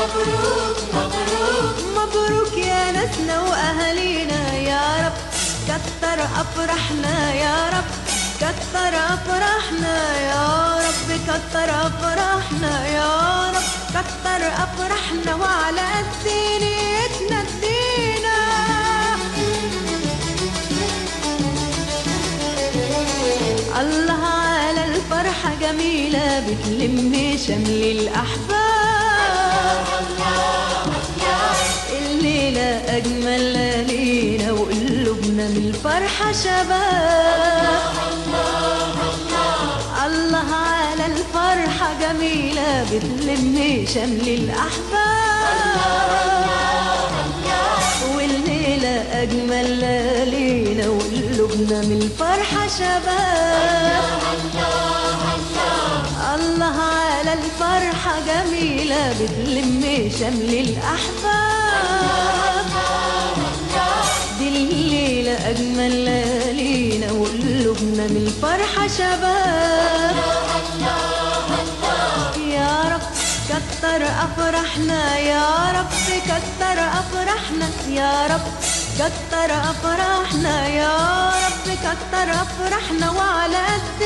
مبروك مبروك مبروك يا ناسنا وأهالينا يا رب، كتر أفراحنا يا رب، كتر أفراحنا يا رب، كتر أفراحنا يا رب، كتر أفراحنا وعلى قد نيتنا ادينا. الله على الفرحة جميلة بتلم شمل الأحباب، الليلة أجمل ليلة وقلوبنا من الفرحة شباب. الله على الفرحة جميلة بتلم شمل الأحباب، والليلة أجمل ليلة وقلوبنا من الفرحة شباب. الله على الفرحة جميلة بتلم شمل الأحباب، دي الليلة أجمل ليلة وقلوبنا من الفرحة شباب. يا رب كتر أفراحنا يا رب، كتر أفراحنا يا رب، كتر أفراحنا يا رب، كتر أفراحنا وعلى قد